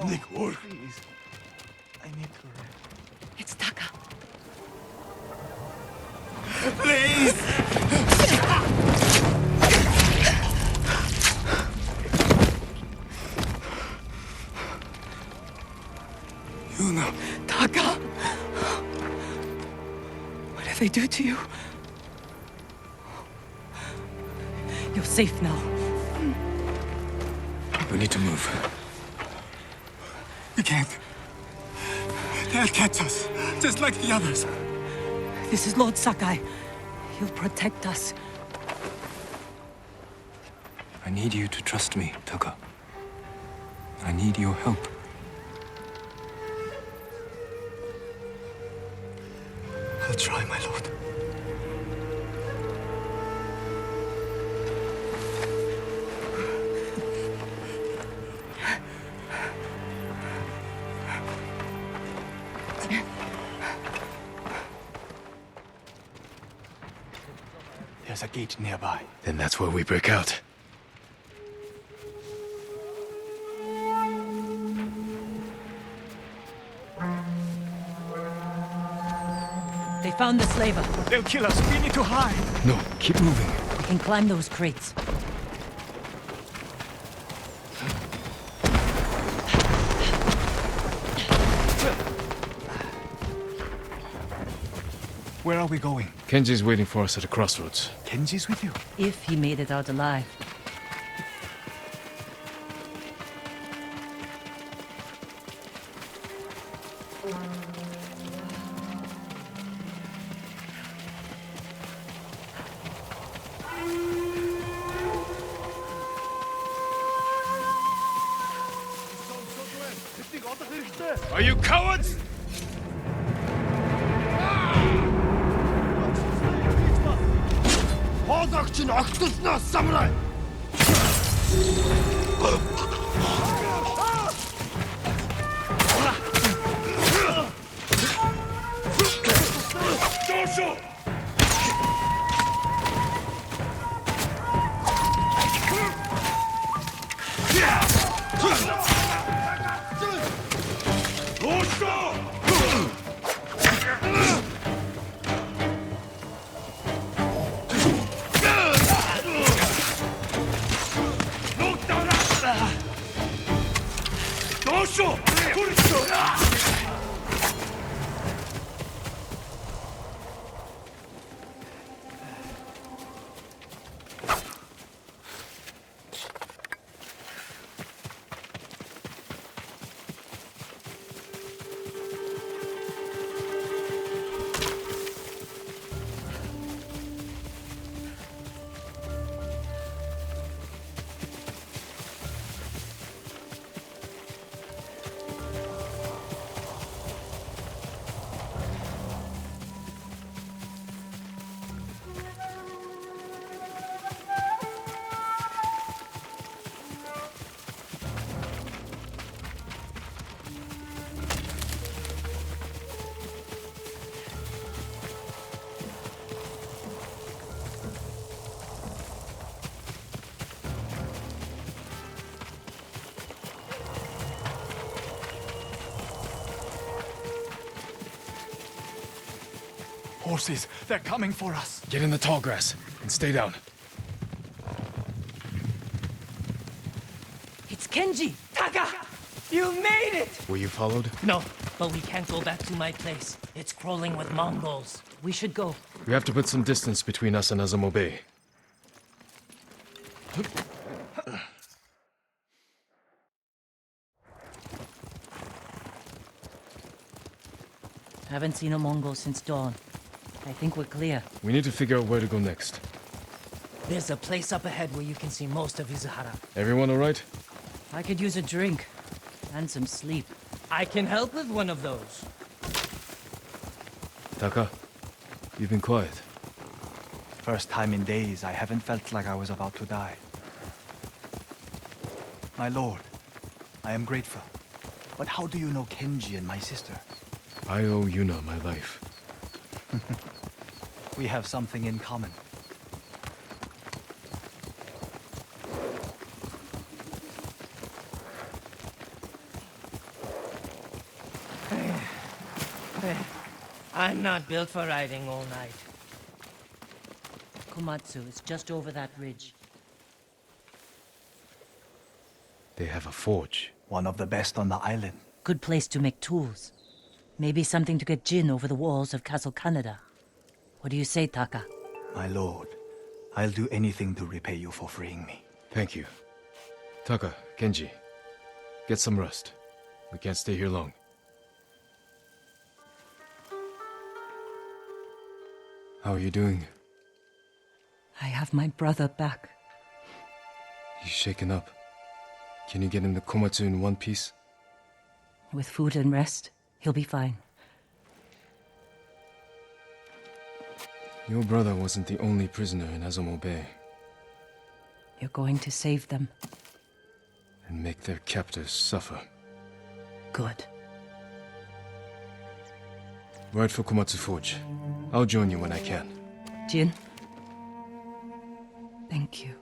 Please. I need to rest. It's Taka. Please! Yuna. Taka! What did they do to you? You're safe now. We need to move. We can't. They'll catch us, just like the others. This is Lord Sakai. He'll protect us. I need you to trust me, Taka. I need your help. I'll try, my lord. There's a gate nearby. Then that's where we break out. They found the slaver. They'll kill us. We need to hide. No, keep moving. We can climb those crates. Where are we going? Kenji's waiting for us at a crossroads. Kenji's with you? If he made it out alive. Are you cowards? Хоолойгч нь огтлсноос самурай. Horses, they're coming for us. Get in the tall grass and stay down. It's Kenji! Taka! You made it! Were you followed? No, but we can't go back to my place. It's crawling with Mongols. We should go. We have to put some distance between us and Azamo Bay. Haven't seen a Mongol since dawn. I think we're clear. We need to figure out where to go next. There's a place up ahead where you can see most of Izuhara. Everyone all right? I could use a drink. And some sleep. I can help with one of those. Taka, you've been quiet. First time in days, I haven't felt like I was about to die. My lord, I am grateful. But how do you know Kenji and my sister? I owe Yuna my life. We have something in common. I'm not built for riding all night. Komatsu is just over that ridge. They have a forge. One of the best on the island. Good place to make tools. Maybe something to get Jin over the walls of Castle Kaneda. What do you say, Taka? My lord, I'll do anything to repay you for freeing me. Thank you. Taka, Kenji, get some rest. We can't stay here long. How are you doing? I have my brother back. He's shaken up. Can you get him to Komatsu in one piece? With food and rest, he'll be fine. Your brother wasn't the only prisoner in Azumo Bay. You're going to save them. And make their captors suffer. Good. Ride for Komatsu Forge. I'll join you when I can. Jin? Thank you.